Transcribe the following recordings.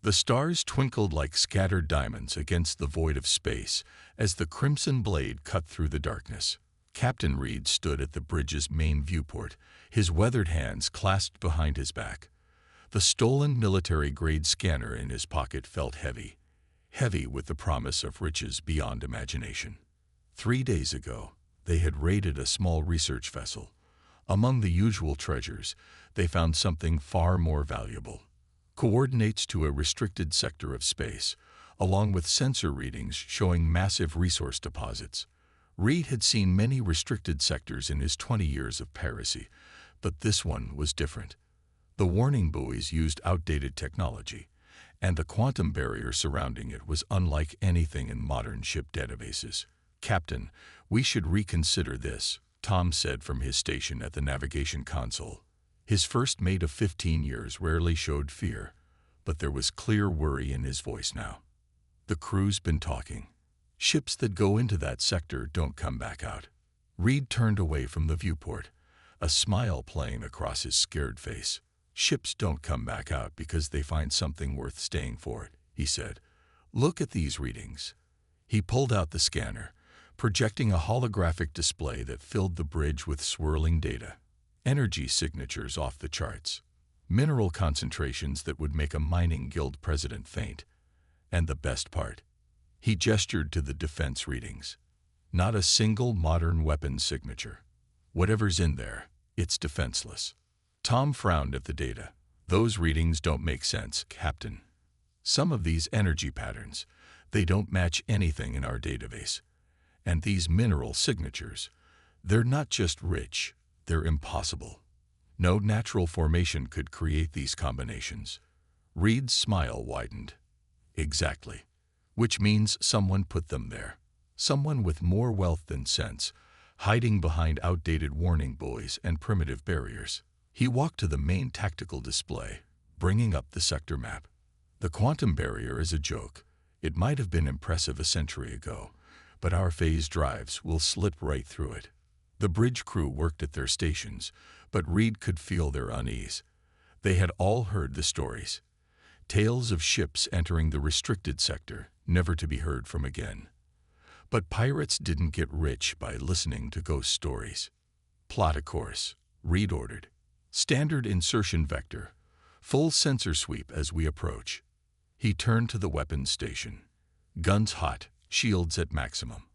The stars twinkled like scattered diamonds against the void of space as the crimson blade cut through the darkness. Captain Reed stood at the bridge's main viewport, his weathered hands clasped behind his back. The stolen military-grade scanner in his pocket felt heavy, heavy with the promise of riches beyond imagination. 3 days ago, they had raided a small research vessel. Among the usual treasures, they found something far more valuable. Coordinates to a restricted sector of space, along with sensor readings showing massive resource deposits. Reed had seen many restricted sectors in his 20 years of piracy, but this one was different. The warning buoys used outdated technology, and the quantum barrier surrounding it was unlike anything in modern ship databases. "Captain, we should reconsider this," Tom said from his station at the navigation console. His first mate of 15 years rarely showed fear, but there was clear worry in his voice now. "The crew's been talking. Ships that go into that sector don't come back out." Reed turned away from the viewport, a smile playing across his scared face. "Ships don't come back out because they find something worth staying for," he said. "Look at these readings." He pulled out the scanner, projecting a holographic display that filled the bridge with swirling data. Energy signatures off the charts. Mineral concentrations that would make a mining guild president faint. And the best part, he gestured to the defense readings. Not a single modern weapon signature. Whatever's in there, it's defenseless. Tom frowned at the data. "Those readings don't make sense, Captain. Some of these energy patterns, they don't match anything in our database. And these mineral signatures, they're not just rich, they're impossible. No natural formation could create these combinations." Reed's smile widened. "Exactly. Which means someone put them there. Someone with more wealth than sense, hiding behind outdated warning buoys and primitive barriers." He walked to the main tactical display, bringing up the sector map. "The quantum barrier is a joke. It might have been impressive a century ago, but our phase drives will slip right through it." The bridge crew worked at their stations, but Reed could feel their unease. They had all heard the stories. Tales of ships entering the restricted sector, never to be heard from again. But pirates didn't get rich by listening to ghost stories. "Plot a course," Reed ordered. "Standard insertion vector. Full sensor sweep as we approach." He turned to the weapons station. "Guns hot, shields at maximum.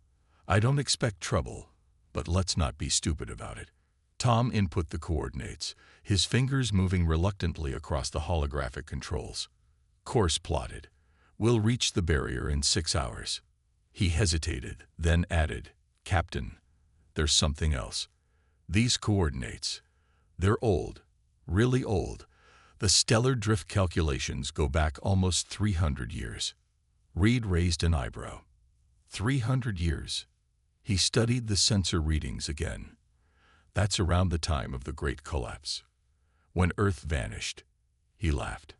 I don't expect trouble, but let's not be stupid about it." Tom input the coordinates, his fingers moving reluctantly across the holographic controls. "Course plotted. We'll reach the barrier in 6 hours." He hesitated, then added, "Captain, there's something else. These coordinates, they're old, really old. The stellar drift calculations go back almost 300 years." Reed raised an eyebrow. 300 years. He studied the sensor readings again. "That's around the time of the Great Collapse. When Earth vanished." He laughed.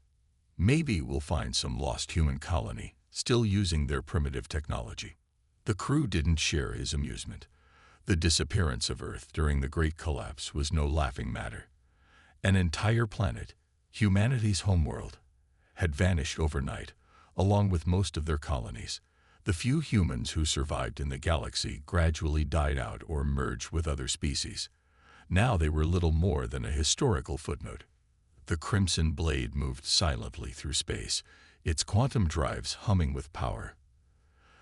"Maybe we'll find some lost human colony, still using their primitive technology." The crew didn't share his amusement. The disappearance of Earth during the Great Collapse was no laughing matter. An entire planet, humanity's homeworld, had vanished overnight, along with most of their colonies. The few humans who survived in the galaxy gradually died out or merged with other species. Now they were little more than a historical footnote. The crimson blade moved silently through space, its quantum drives humming with power.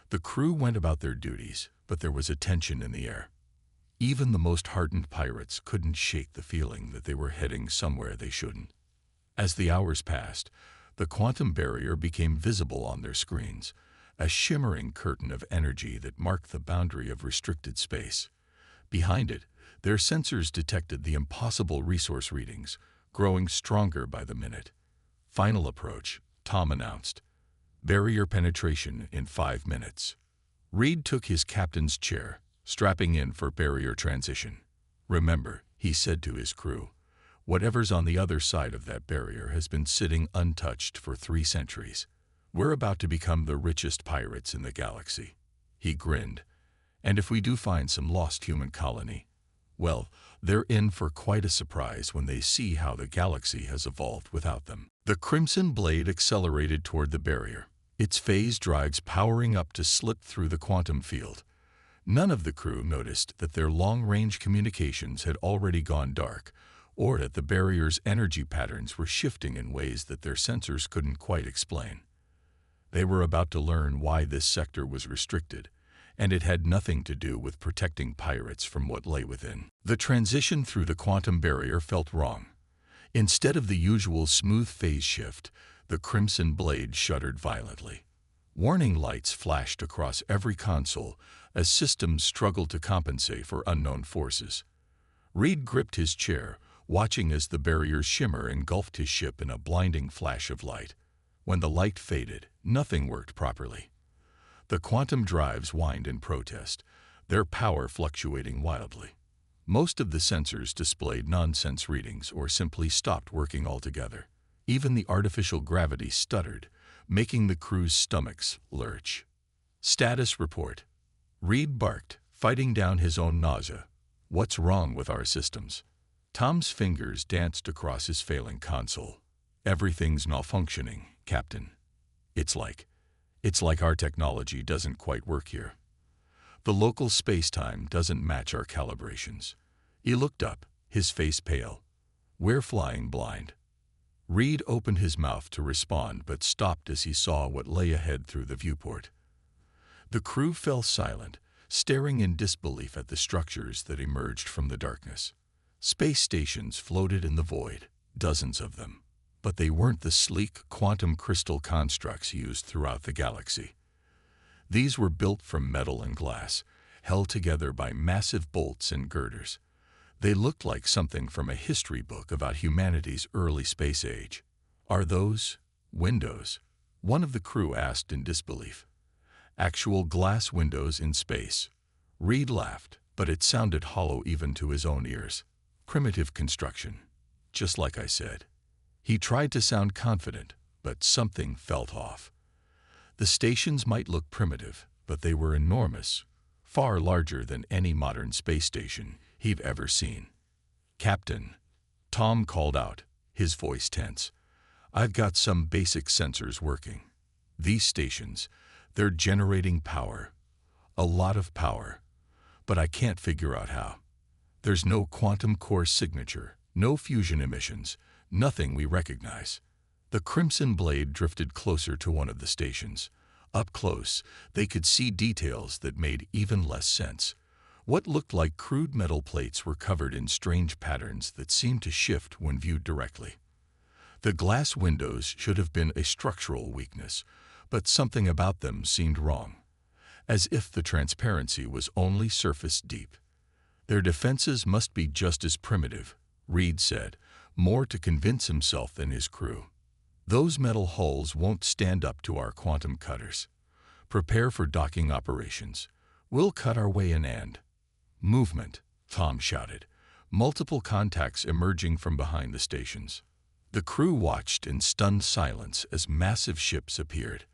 The crew went about their duties, but there was a tension in the air. Even the most hardened pirates couldn't shake the feeling that they were heading somewhere they shouldn't. As the hours passed, the quantum barrier became visible on their screens, a shimmering curtain of energy that marked the boundary of restricted space. Behind it, their sensors detected the impossible resource readings, growing stronger by the minute. "Final approach," Tom announced. "Barrier penetration in 5 minutes." Reed took his captain's chair, strapping in for barrier transition. "Remember," he said to his crew, "whatever's on the other side of that barrier has been sitting untouched for 3 centuries. We're about to become the richest pirates in the galaxy." He grinned. "And if we do find some lost human colony, well, they're in for quite a surprise when they see how the galaxy has evolved without them." The crimson blade accelerated toward the barrier, its phase drives powering up to slip through the quantum field. None of the crew noticed that their long-range communications had already gone dark, or that the barrier's energy patterns were shifting in ways that their sensors couldn't quite explain. They were about to learn why this sector was restricted, and it had nothing to do with protecting pirates from what lay within. The transition through the quantum barrier felt wrong. Instead of the usual smooth phase shift, the crimson blade shuddered violently. Warning lights flashed across every console as systems struggled to compensate for unknown forces. Reed gripped his chair, watching as the barrier's shimmer engulfed his ship in a blinding flash of light. When the light faded, nothing worked properly. The quantum drives whined in protest, their power fluctuating wildly. Most of the sensors displayed nonsense readings or simply stopped working altogether. Even the artificial gravity stuttered, making the crew's stomachs lurch. Status report. Reed barked, fighting down his own nausea. What's wrong with our systems? Tom's fingers danced across his failing console. Everything's malfunctioning, Captain. It's like our technology doesn't quite work here. The local space-time doesn't match our calibrations. He looked up, his face pale. We're flying blind. Reed opened his mouth to respond but stopped as he saw what lay ahead through the viewport. The crew fell silent, staring in disbelief at the structures that emerged from the darkness. Space stations floated in the void, dozens of them, but they weren't the sleek quantum crystal constructs used throughout the galaxy. These were built from metal and glass, held together by massive bolts and girders. They looked like something from a history book about humanity's early space age. Are those windows? One of the crew asked in disbelief. Actual glass windows in space. Reed laughed, but it sounded hollow even to his own ears. Primitive construction, just like I said. He tried to sound confident, but something felt off. The stations might look primitive, but they were enormous, far larger than any modern space station he'd ever seen. Captain, Tom called out, his voice tense. I've got some basic sensors working. These stations, they're generating power. A lot of power. But I can't figure out how. There's no quantum core signature, no fusion emissions, nothing we recognize. The crimson blade drifted closer to one of the stations. Up close, they could see details that made even less sense. What looked like crude metal plates were covered in strange patterns that seemed to shift when viewed directly. The glass windows should have been a structural weakness, but something about them seemed wrong, as if the transparency was only surface deep. Their defenses must be just as primitive, Reed said, more to convince himself than his crew. Those metal hulls won't stand up to our quantum cutters. Prepare for docking operations. We'll cut our way in and... Movement, Tom shouted, multiple contacts emerging from behind the stations. The crew watched in stunned silence as massive ships appeared.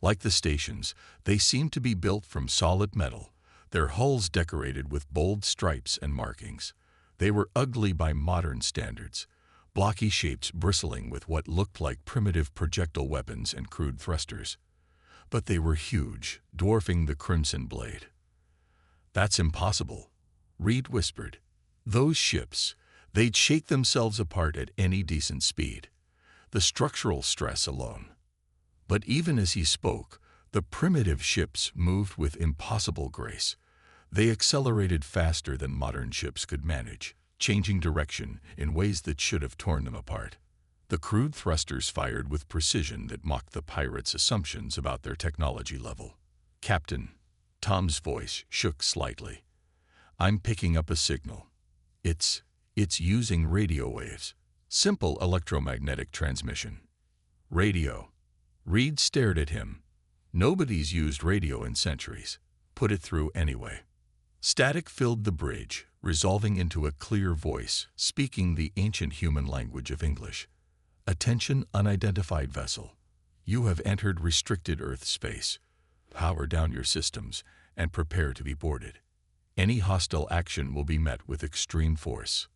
Like the stations, they seemed to be built from solid metal, their hulls decorated with bold stripes and markings. They were ugly by modern standards, blocky shapes bristling with what looked like primitive projectile weapons and crude thrusters. But they were huge, dwarfing the crimson blade. That's impossible, Reed whispered. Those ships, they'd shake themselves apart at any decent speed. The structural stress alone. But even as he spoke, the primitive ships moved with impossible grace. They accelerated faster than modern ships could manage, changing direction in ways that should have torn them apart. The crude thrusters fired with precision that mocked the pirates' assumptions about their technology level. Captain, Tom's voice shook slightly. I'm picking up a signal. It's using radio waves. Simple electromagnetic transmission. Radio. Reed stared at him. Nobody's used radio in centuries. Put it through anyway. Static filled the bridge, resolving into a clear voice, speaking the ancient human language of English. Attention, unidentified vessel. You have entered restricted Earth space. Power down your systems and prepare to be boarded. Any hostile action will be met with extreme force.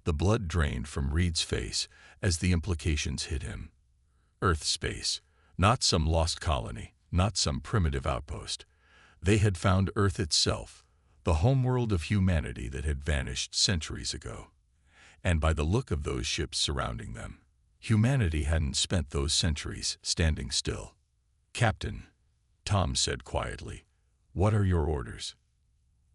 The blood drained from Reed's face as the implications hit him. Earth space. Not some lost colony, not some primitive outpost. They had found Earth itself, the homeworld of humanity that had vanished centuries ago. And by the look of those ships surrounding them, humanity hadn't spent those centuries standing still. "Captain," Tom said quietly, "what are your orders?"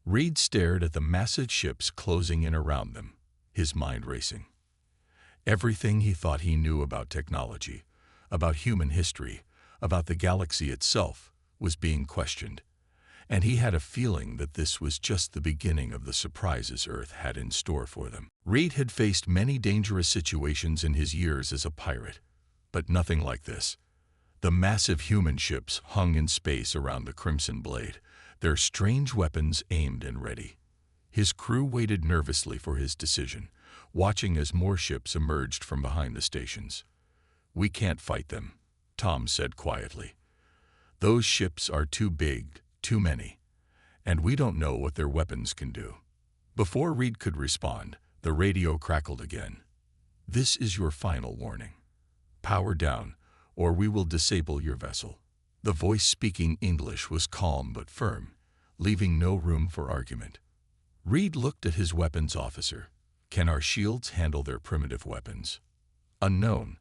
Reed stared at the massive ships closing in around them, his mind racing. Everything he thought he knew about technology, about human history, about the galaxy itself, was being questioned. And he had a feeling that this was just the beginning of the surprises Earth had in store for them. Reed had faced many dangerous situations in his years as a pirate, but nothing like this. The massive human ships hung in space around the Crimson Blade, their strange weapons aimed and ready. His crew waited nervously for his decision, watching as more ships emerged from behind the stations. "We can't fight them," Tom said quietly. "Those ships are too big, too many, and we don't know what their weapons can do." Before Reed could respond, the radio crackled again. "This is your final warning. Power down, or we will disable your vessel." The voice speaking English was calm but firm, leaving no room for argument. Reed looked at his weapons officer. "Can our shields handle their primitive weapons?" "Unknown,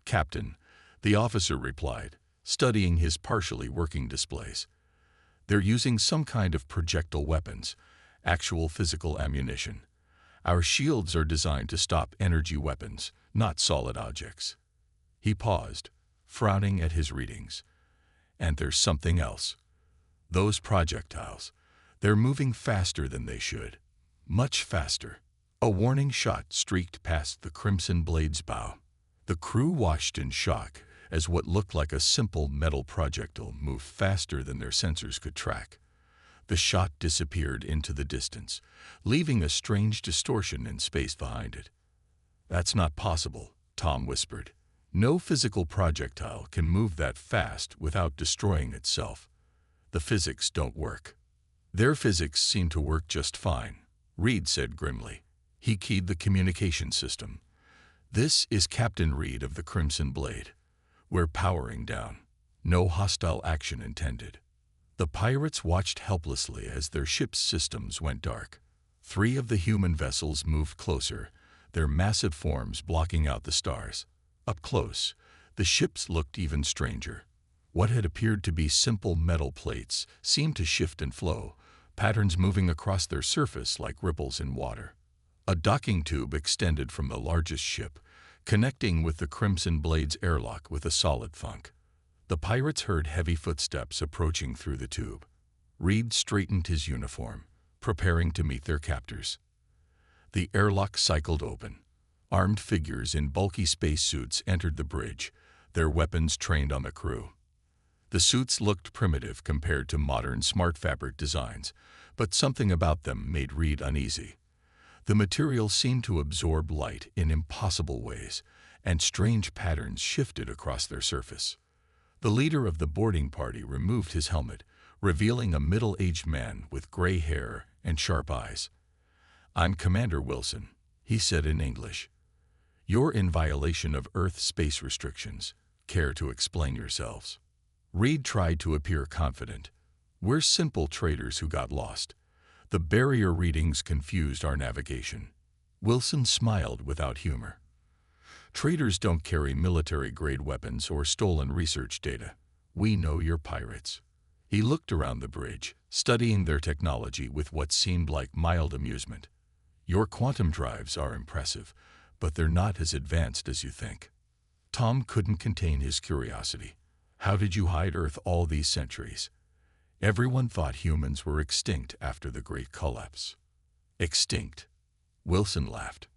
Captain," the officer replied, studying his partially working displays. "They're using some kind of projectile weapons, actual physical ammunition. Our shields are designed to stop energy weapons, not solid objects." He paused, frowning at his readings. "And there's something else. Those projectiles, they're moving faster than they should. Much faster." A warning shot streaked past the Crimson Blade's bow. The crew watched in shock as what looked like a simple metal projectile moved faster than their sensors could track. The shot disappeared into the distance, leaving a strange distortion in space behind it. "That's not possible," Tom whispered. "No physical projectile can move that fast without destroying itself. The physics don't work." "Their physics seem to work just fine," Reed said grimly. He keyed the communication system. "This is Captain Reed of the Crimson Blade. We're powering down. No hostile action intended." The pirates watched helplessly as their ship's systems went dark. 3 of the human vessels moved closer, their massive forms blocking out the stars. Up close, the ships looked even stranger. What had appeared to be simple metal plates seemed to shift and flow, patterns moving across their surface like ripples in water. A docking tube extended from the largest ship, connecting with the Crimson Blade's airlock with a solid thunk. The pirates heard heavy footsteps approaching through the tube. Reed straightened his uniform, preparing to meet their captors. The airlock cycled open. Armed figures in bulky spacesuits entered the bridge, their weapons trained on the crew. The suits looked primitive compared to modern smart fabric designs, but something about them made Reed uneasy. The material seemed to absorb light in impossible ways, and strange patterns shifted across their surface. The leader of the boarding party removed his helmet, revealing a middle-aged man with gray hair and sharp eyes. "I'm Commander Wilson," he said in English. "You're in violation of Earth space restrictions. Care to explain yourselves?" Reed tried to appear confident. "We're simple traders who got lost. The barrier readings confused our navigation." Wilson smiled without humor. "Traders don't carry military-grade weapons or stolen research data. We know you're pirates." He looked around the bridge, studying their technology with what seemed like mild amusement. "Your quantum drives are impressive, but they're not as advanced as you think." Tom couldn't contain his curiosity. "How did you hide Earth all these centuries? Everyone thought humans were extinct after the Great Collapse." "Extinct?" Wilson laughed.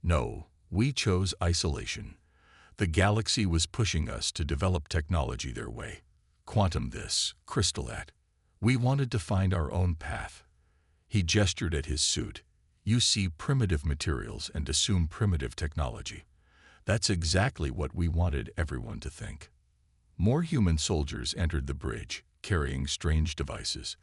"No, we chose isolation. The galaxy was pushing us to develop technology their way. Quantum this, crystal that. We wanted to find our own path." He gestured at his suit. "You see primitive materials and assume primitive technology. That's exactly what we wanted everyone to think." More human soldiers entered the bridge, carrying strange devices.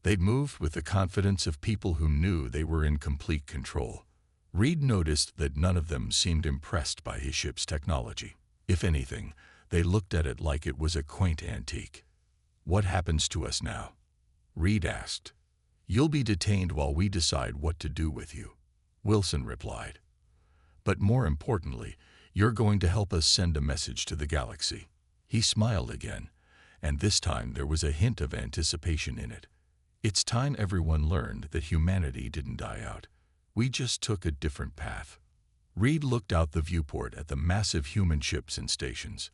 They moved with the confidence of people who knew they were in complete control. Reed noticed that none of them seemed impressed by his ship's technology. If anything, They looked at it like it was a quaint antique. "What happens to us now?" Reed asked. "You'll be detained while we decide what to do with you," Wilson replied. "But more importantly, you're going to help us send a message to the galaxy." He smiled again, and this time there was a hint of anticipation in it. "It's time everyone learned that humanity didn't die out. We just took a different path." Reed looked out the viewport at the massive human ships and stations.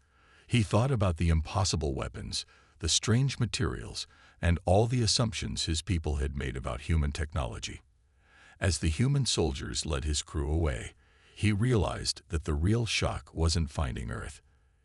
He thought about the impossible weapons, the strange materials, and all the assumptions his people had made about human technology. As the human soldiers led his crew away, he realized that the real shock wasn't finding Earth.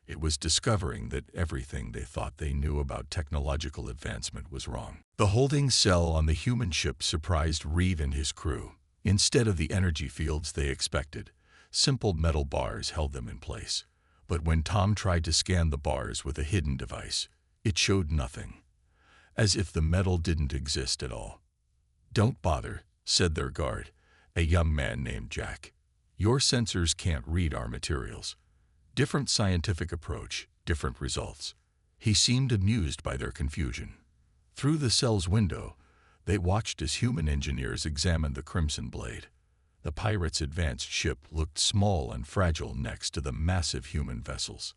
It was discovering that everything they thought they knew about technological advancement was wrong. The holding cell on the human ship surprised Reed and his crew. Instead of the energy fields they expected, simple metal bars held them in place. But when Tom tried to scan the bars with a hidden device, it showed nothing, as if the metal didn't exist at all. "Don't bother," said their guard, a young man named Jack. "Your sensors can't read our materials." Different scientific approach, different results. He seemed amused by their confusion. Through the cell's window, they watched as human engineers examined the Crimson Blade. The pirates' advanced ship looked small and fragile next to the massive human vessels.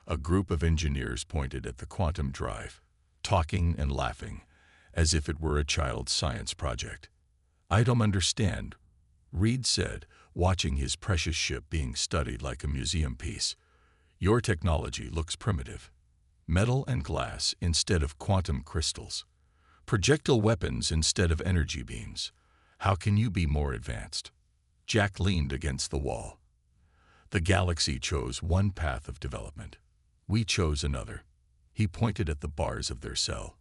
A group of engineers pointed at the quantum drive, talking and laughing, as if it were a child's science project. "I don't understand," Reed said, watching his precious ship being studied like a museum piece. "Your technology looks primitive. Metal and glass instead of quantum crystals. Projectile weapons instead of energy beams. How can you be more advanced?" Jack leaned against the wall. "The galaxy chose one path of development. We chose another." He pointed at the bars of their cell.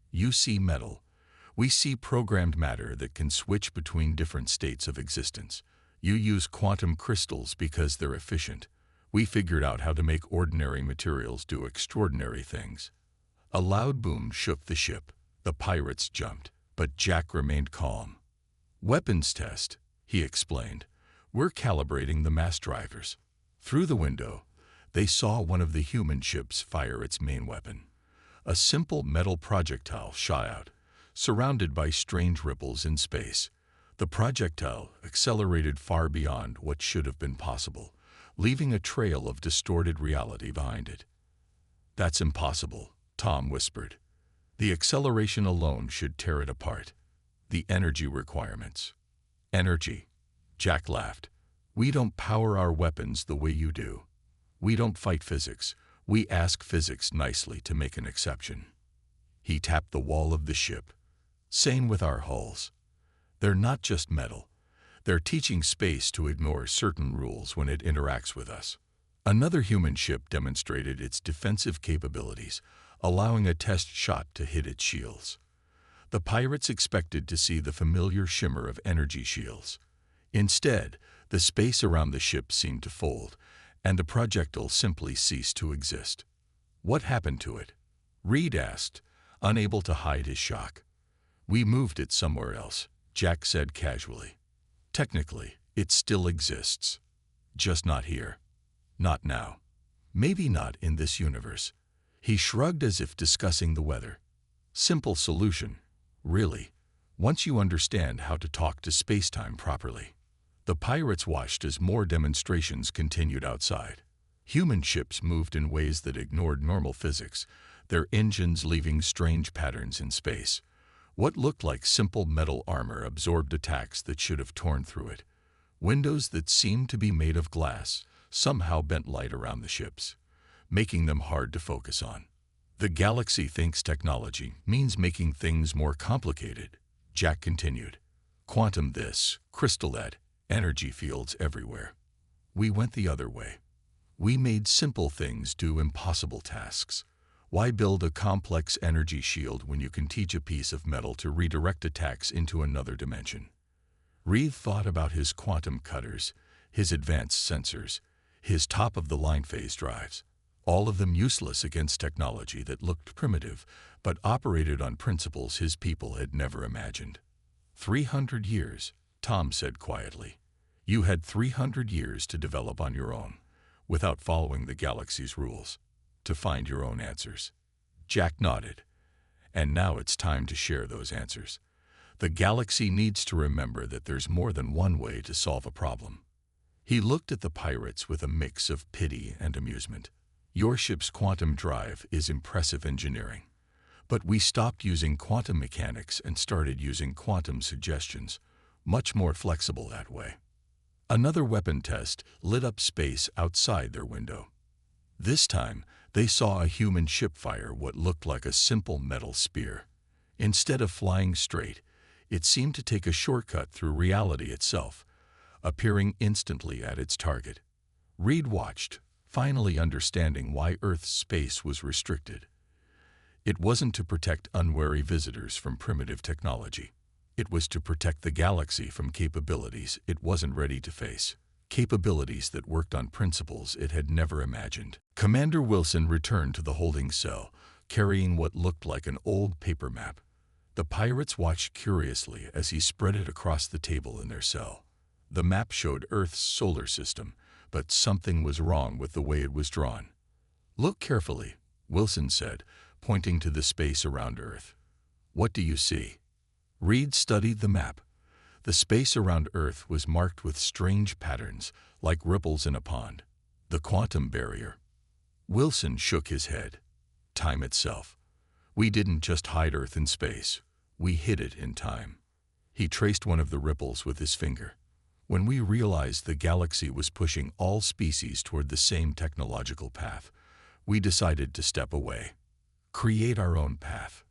"You see metal. We see programmed matter that can switch between different states of existence. You use quantum crystals because they're efficient. We figured out how to make ordinary materials do extraordinary things." A loud boom shook the ship. The pirates jumped, but Jack remained calm. "Weapons test," he explained. "We're calibrating the mass drivers." Through the window, they saw one of the human ships fire its main weapon. A simple metal projectile shot out, surrounded by strange ripples in space. The projectile accelerated far beyond what should have been possible, leaving a trail of distorted reality behind it. "That's impossible," Tom whispered. "The acceleration alone should tear it apart. The energy requirements." "Energy," Jack laughed. "We don't power our weapons the way you do. We don't fight physics. We ask physics nicely to make an exception." He tapped the wall of the ship. "Same with our hulls. They're not just metal. They're teaching space to ignore certain rules when it interacts with us." Another human ship demonstrated its defensive capabilities, allowing a test shot to hit its shields. The pirates expected to see the familiar shimmer of energy shields. Instead, the space around the ship seemed to fold, and the projectile simply ceased to exist. "What happened to it?" Reed asked, unable to hide his shock. "We moved it somewhere else," Jack said casually. "Technically, it still exists. Just not here. Not now. Maybe not in this universe." He shrugged as if discussing the weather. "Simple solution, really, once you understand how to talk to space-time properly." The pirates watched as more demonstrations continued outside. Human ships moved in ways that ignored normal physics, their engines leaving strange patterns in space. What looked like simple metal armor absorbed attacks that should have torn through it. Windows that seemed to be made of glass somehow bent light around the ships, making them hard to focus on. "The galaxy thinks technology means making things more complicated," Jack continued. "Quantum this, crystal that, energy fields everywhere. We went the other way. We made simple things do impossible tasks. Why build a complex energy shield when you can teach a piece of metal to redirect attacks into another dimension?" Reed thought about his quantum cutters, his advanced sensors, his top-of-the-line phase drives, all of them useless against technology that looked primitive but operated on principles his people had never imagined. 300 years, Tom said quietly. "You had 300 years to develop on your own, without following the galaxy's rules." to find your own answers. Jack nodded. And now it's time to share those answers. The galaxy needs to remember that there's more than one way to solve a problem. He looked at the pirates with a mix of pity and amusement. Your ship's quantum drive is impressive engineering. But we stopped using quantum mechanics and started using quantum suggestions, much more flexible that way. Another weapon test lit up space outside their window. This time, they saw a human ship fire what looked like a simple metal spear. Instead of flying straight, it seemed to take a shortcut through reality itself, appearing instantly at its target. Reed watched, finally understanding why Earth's space was restricted. It wasn't to protect unwary visitors from primitive technology. It was to protect the galaxy from capabilities it wasn't ready to face. Capabilities that worked on principles it had never imagined. Commander Wilson returned to the holding cell, carrying what looked like an old paper map. The pirates watched curiously as he spread it across the table in their cell. The map showed Earth's solar system, but something was wrong with the way it was drawn. "Look carefully," Wilson said, pointing to the space around Earth. "What do you see?" Reed studied the map. The space around Earth was marked with strange patterns, like ripples in a pond. The quantum barrier. Wilson shook his head. Time itself. We didn't just hide Earth in space. We hid it in time. He traced one of the ripples with his finger. When we realized the galaxy was pushing all species toward the same technological path, we decided to step away. Create our own path.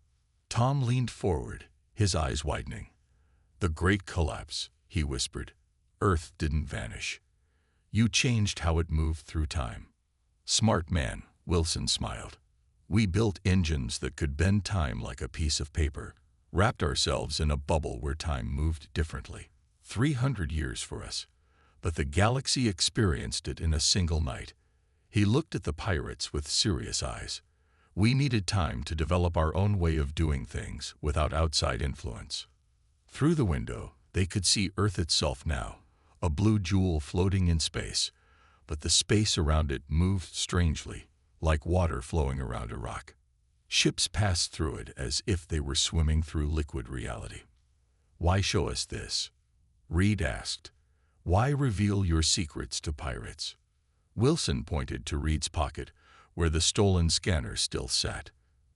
Tom leaned forward, his eyes widening. "The Great Collapse," he whispered. "Earth didn't vanish. You changed how it moved through time." "Smart man," Wilson smiled. "We built engines that could bend time like a piece of paper, wrapped ourselves in a bubble where time moved differently. 300 years for us. But the galaxy experienced it in a single night." He looked at the pirates with serious eyes. "We needed time to develop our own way of doing things without outside influence." Through the window, they could see Earth itself now, a blue jewel floating in space, but the space around it moved strangely, like water flowing around a rock. Ships passed through it as if they were swimming through liquid reality. "Why show us this?" Reed asked. "Why reveal your secrets to pirates?" Wilson pointed to Reed's pocket, where the stolen scanner still sat.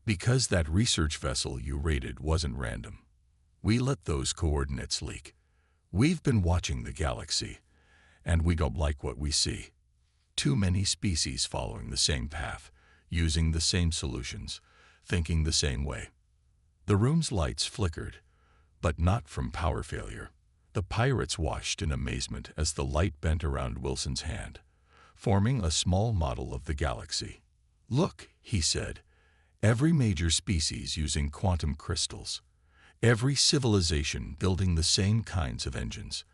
"Because that research vessel you raided wasn't random. We let those coordinates leak. We've been watching the galaxy, and we don't like what we see. Too many species following the same path, using the same solutions, thinking the same way." The room's lights flickered, but not from power failure. The pirates watched in amazement as the light bent around Wilson's hand, forming a small model of the galaxy. "Look," he said, "every major species using quantum crystals. Every civilization building the same kinds of engines.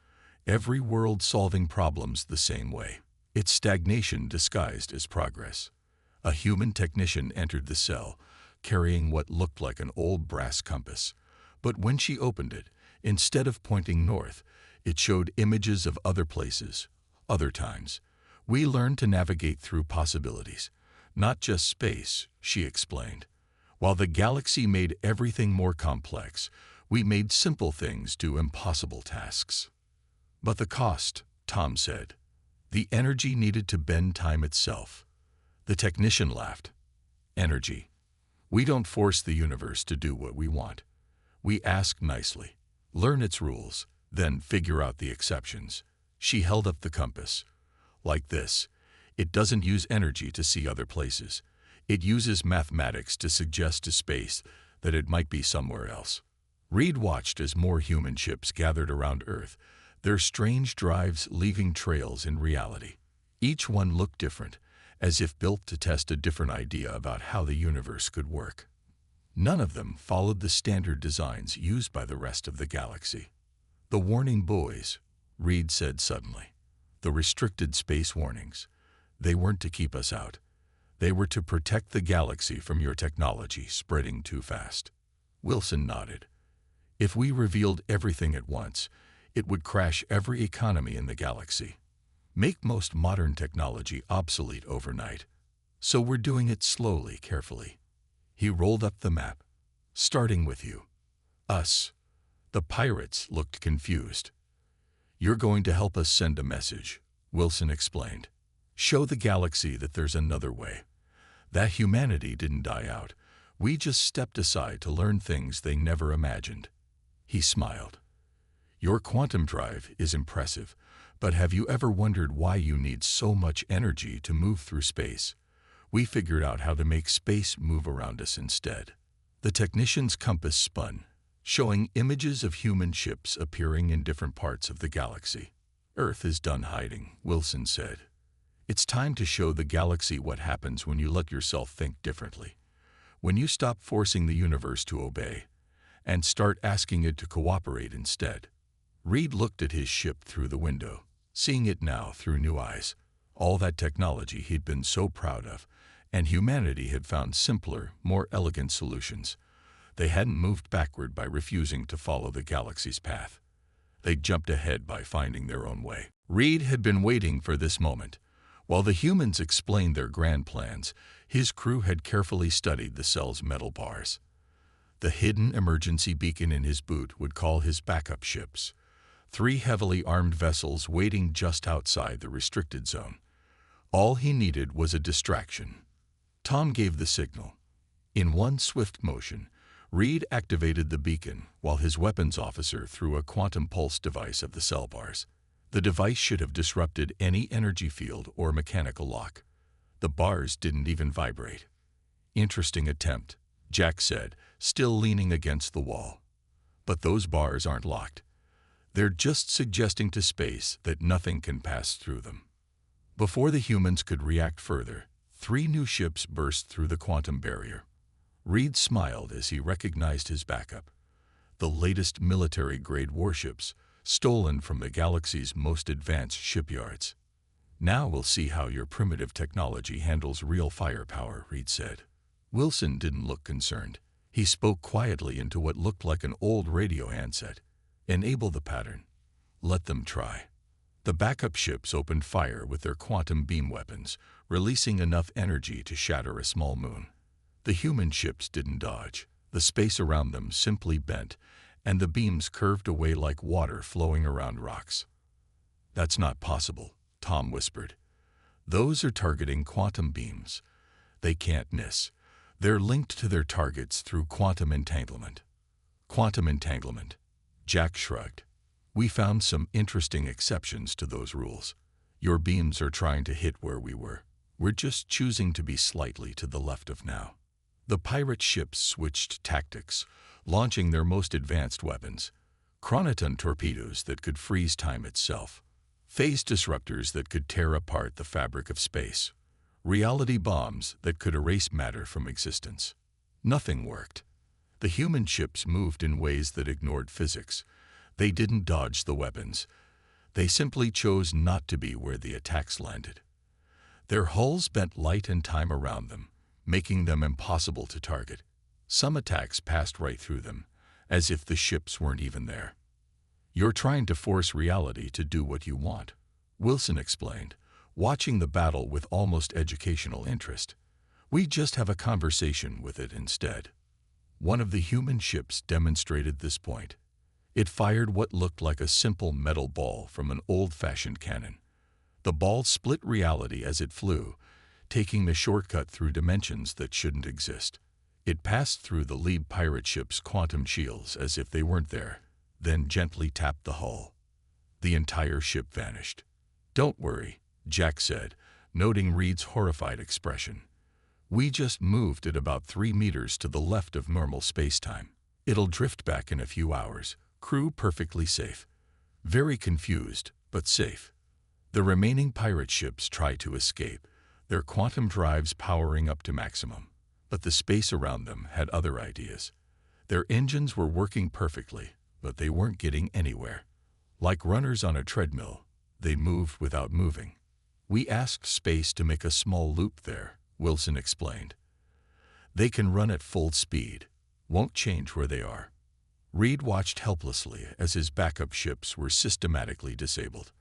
Every world solving problems the same way. It's stagnation disguised as progress." A human technician entered the cell, carrying what looked like an old brass compass. But when she opened it, instead of pointing north, it showed images of other places, other times. "We learned to navigate through possibilities, not just space," she explained. "While the galaxy made everything more complex, we made simple things do impossible tasks." "But the cost," Tom said. "The energy needed to bend time itself." The technician laughed. "Energy. We don't force the universe to do what we want. We ask nicely, learn its rules, then figure out the exceptions." She held up the compass. "Like this. It doesn't use energy to see other places. It uses mathematics to suggest to space that it might be somewhere else." Reed watched as more human ships gathered around Earth, their strange drives leaving trails in reality. Each one looked different, as if built to test a different idea about how the universe could work. None of them followed the standard designs used by the rest of the galaxy. "The warning buoys," Reed said suddenly. "The restricted space warnings. They weren't to keep us out. They were to protect the galaxy from your technology spreading too fast." Wilson nodded. "If we revealed everything at once, it would crash every economy in the galaxy. Make most modern technology obsolete overnight." So we're doing it slowly, carefully. He rolled up the map. Starting with you. Us. The pirates looked confused. You're going to help us send a message, Wilson explained. Show the galaxy that there's another way. That humanity didn't die out. We just stepped aside to learn things they never imagined. He smiled. Your quantum drive is impressive, but have you ever wondered why you need so much energy to move through space? We figured out how to make space move around us instead. The technician's compass spun, showing images of human ships appearing in different parts of the galaxy. Earth is done hiding, Wilson said. It's time to show the galaxy what happens when you let yourself think differently. When you stop forcing the universe to obey, and start asking it to cooperate instead. Reed looked at his ship through the window, seeing it now through new eyes. All that technology he'd been so proud of, and humanity had found simpler, more elegant solutions. They hadn't moved backward by refusing to follow the galaxy's path. They'd jumped ahead by finding their own way. Reed had been waiting for this moment. While the humans explained their grand plans, his crew had carefully studied the cell's metal bars. The hidden emergency beacon in his boot would call his backup ships. 3 heavily armed vessels waiting just outside the restricted zone. All he needed was a distraction. Tom gave the signal. In one swift motion, Reed activated the beacon while his weapons officer threw a quantum pulse device at the cell bars. The device should have disrupted any energy field or mechanical lock. The bars didn't even vibrate. Interesting attempt, Jack said, still leaning against the wall. But those bars aren't locked. They're just suggesting to space that nothing can pass through them. Before the humans could react further, 3 new ships burst through the quantum barrier. Reed smiled as he recognized his backup. The latest military-grade warships, stolen from the galaxy's most advanced shipyards. Now we'll see how your primitive technology handles real firepower, Reed said. Wilson didn't look concerned. He spoke quietly into what looked like an old radio handset. Enable the pattern. Let them try. The backup ships opened fire with their quantum beam weapons, releasing enough energy to shatter a small moon. The human ships didn't dodge. The space around them simply bent, and the beams curved away like water flowing around rocks. That's not possible, Tom whispered. Those are targeting quantum beams. They can't miss. They're linked to their targets through quantum entanglement. Quantum entanglement. Jack shrugged. We found some interesting exceptions to those rules. Your beams are trying to hit where we were. We're just choosing to be slightly to the left of now. The pirate ships switched tactics, launching their most advanced weapons. Chronoton torpedoes that could freeze time itself. Phase disruptors that could tear apart the fabric of space. Reality bombs that could erase matter from existence. Nothing worked. The human ships moved in ways that ignored physics. They didn't dodge the weapons. They simply chose not to be where the attacks landed. Their hulls bent light and time around them, making them impossible to target. Some attacks passed right through them, as if the ships weren't even there. You're trying to force reality to do what you want, Wilson explained, watching the battle with almost educational interest. We just have a conversation with it instead. One of the human ships demonstrated this point. It fired what looked like a simple metal ball from an old-fashioned cannon. The ball split reality as it flew, taking the shortcut through dimensions that shouldn't exist. It passed through the lead pirate ship's quantum shields as if they weren't there, then gently tapped the hull. The entire ship vanished. Don't worry, Jack said, noting Reed's horrified expression. We just moved it about 3 meters to the left of normal space-time. It'll drift back in a few hours. Crew perfectly safe. Very confused, but safe. The remaining pirate ships tried to escape, their quantum drives powering up to maximum. But the space around them had other ideas. Their engines were working perfectly, but they weren't getting anywhere. Like runners on a treadmill, they moved without moving. We asked space to make a small loop there, Wilson explained. They can run at full speed, won't change where they are. Reed watched helplessly as his backup ships were systematically disabled.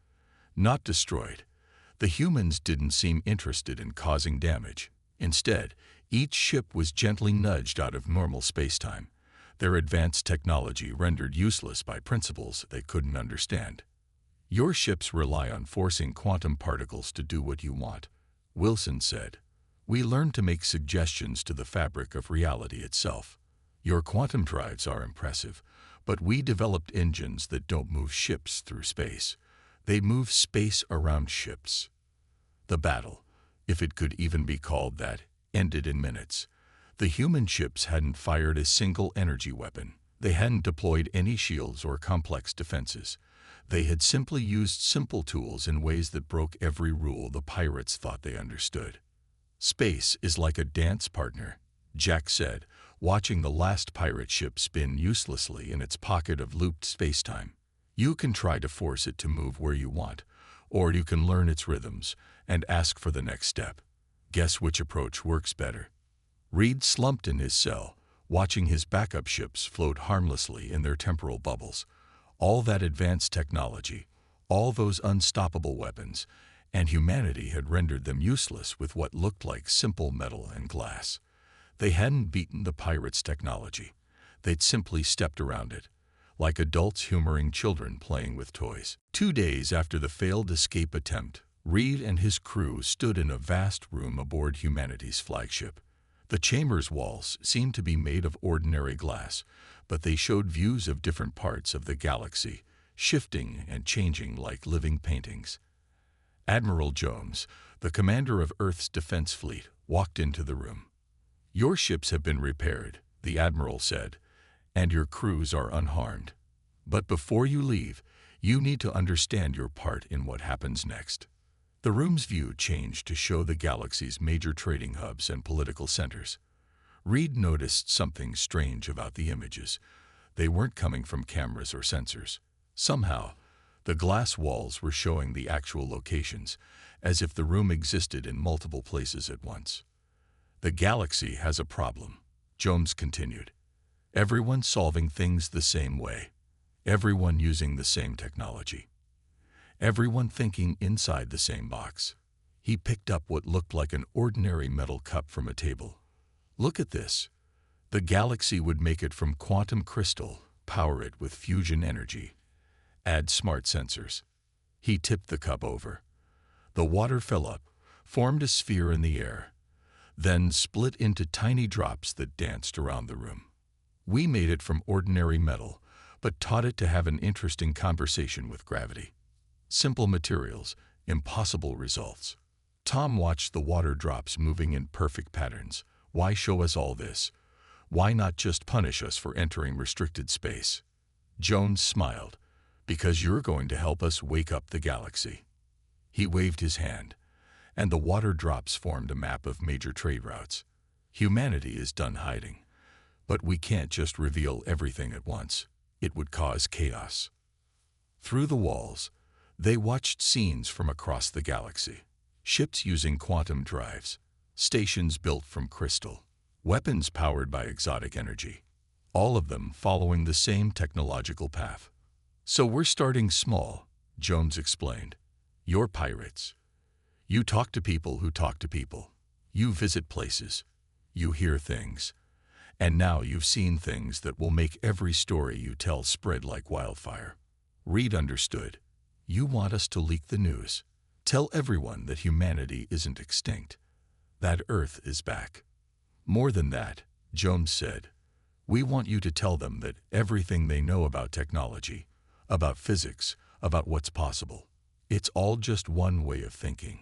Not destroyed. The humans didn't seem interested in causing damage. Instead, each ship was gently nudged out of normal spacetime, their advanced technology rendered useless by principles they couldn't understand. Your ships rely on forcing quantum particles to do what you want, Wilson said. We learned to make suggestions to the fabric of reality itself. Your quantum drives are impressive, but we developed engines that don't move ships through space. They move space around ships. The battle, if it could even be called that, ended in minutes. The human ships hadn't fired a single energy weapon. They hadn't deployed any shields or complex defenses. They had simply used simple tools in ways that broke every rule the pirates thought they understood. Space is like a dance partner, Jack said, watching the last pirate ship spin uselessly in its pocket of looped spacetime. You can try to force it to move where you want, or you can learn its rhythms and ask for the next step. Guess which approach works better? Reed slumped in his cell, watching his backup ships float harmlessly in their temporal bubbles. All that advanced technology, all those unstoppable weapons, and humanity had rendered them useless with what looked like simple metal and glass. They hadn't beaten the pirates' technology. They'd simply stepped around it, like adults humoring children playing with toys. 2 days after the failed escape attempt, Reed and his crew stood in a vast room aboard humanity's flagship. The chamber's walls seemed to be made of ordinary glass, but they showed views of different parts of the galaxy, shifting and changing like living paintings. Admiral Jones, the commander of Earth's defense fleet, walked into the room. Your ships have been repaired, the admiral said, and your crews are unharmed. But before you leave, you need to understand your part in what happens next. The room's view changed to show the galaxy's major trading hubs and political centers. Reed noticed something strange about the images. They weren't coming from cameras or sensors. Somehow, the glass walls were showing the actual locations, as if the room existed in multiple places at once. The galaxy has a problem, Jones continued. Everyone solving things the same way. Everyone using the same technology. Everyone thinking inside the same box. He picked up what looked like an ordinary metal cup from a table. Look at this. The galaxy would make it from quantum crystal, power it with fusion energy. Add smart sensors. He tipped the cup over. The water fell up, formed a sphere in the air, then split into tiny drops that danced around the room. We made it from ordinary metal, but taught it to have an interesting conversation with gravity. Simple materials, impossible results. Tom watched the water drops moving in perfect patterns. Why show us all this? Why not just punish us for entering restricted space? Jones smiled. Because you're going to help us wake up the galaxy. He waved his hand, and the water drops formed a map of major trade routes. Humanity is done hiding, but we can't just reveal everything at once. It would cause chaos. Through the walls, they watched scenes from across the galaxy. Ships using quantum drives, stations built from crystal, weapons powered by exotic energy, all of them following the same technological path. So we're starting small, Jones explained. You're pirates. You talk to people who talk to people. You visit places. You hear things. And now you've seen things that will make every story you tell spread like wildfire. Reed understood. You want us to leak the news. Tell everyone that humanity isn't extinct. That Earth is back. More than that, Jones said. We want you to tell them that everything they know about technology, about physics, about what's possible, it's all just one way of thinking.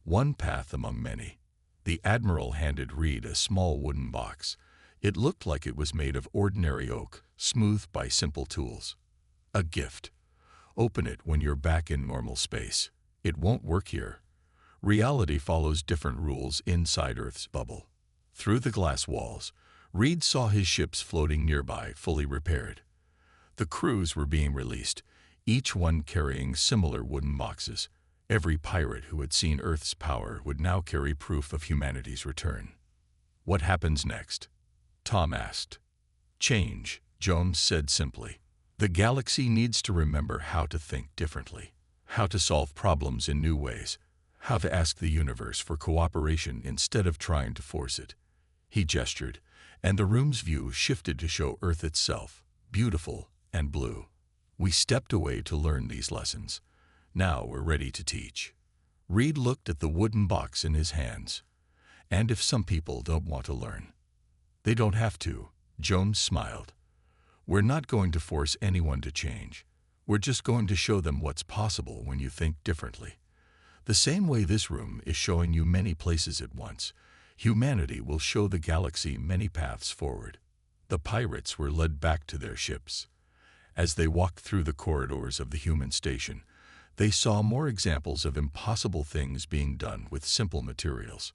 One path among many. The Admiral handed Reed a small wooden box. It looked like it was made of ordinary oak, smoothed by simple tools. A gift. Open it when you're back in normal space. It won't work here. Reality follows different rules inside Earth's bubble. Through the glass walls, Reed saw his ships floating nearby, fully repaired. The crews were being released, each one carrying similar wooden boxes. Every pirate who had seen Earth's power would now carry proof of humanity's return. What happens next? Tom asked. Change, Jones said simply. The galaxy needs to remember how to think differently, how to solve problems in new ways, how to ask the universe for cooperation instead of trying to force it. He gestured, and the room's view shifted to show Earth itself, beautiful and blue. We stepped away to learn these lessons. Now we're ready to teach. Reed looked at the wooden box in his hands. And if some people don't want to learn, they don't have to, Jones smiled. We're not going to force anyone to change. We're just going to show them what's possible when you think differently. The same way this room is showing you many places at once, humanity will show the galaxy many paths forward. The pirates were led back to their ships. As they walked through the corridors of the human station, they saw more examples of impossible things being done with simple materials.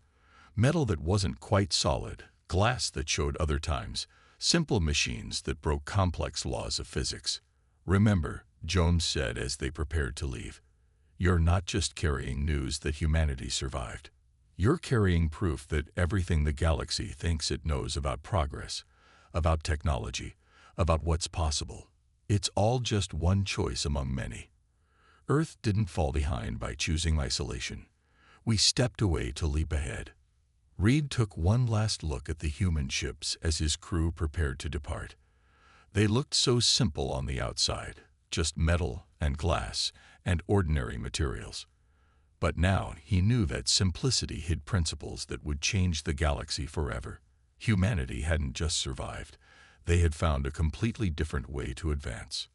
Metal that wasn't quite solid, glass that showed other times, simple machines that broke complex laws of physics. Remember, Jones said as they prepared to leave, you're not just carrying news that humanity survived. You're carrying proof that everything the galaxy thinks it knows about progress, about technology, about what's possible, it's all just one choice among many. Earth didn't fall behind by choosing isolation. We stepped away to leap ahead. Reed took one last look at the human ships as his crew prepared to depart. They looked so simple on the outside, just metal and glass and ordinary materials. But now he knew that simplicity hid principles that would change the galaxy forever. Humanity hadn't just survived. They had found a completely different way to advance.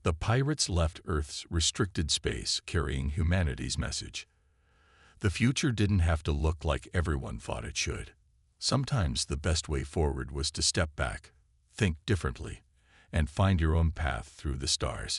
The pirates left Earth's restricted space carrying humanity's message. The future didn't have to look like everyone thought it should. Sometimes the best way forward was to step back, think differently, and find your own path through the stars.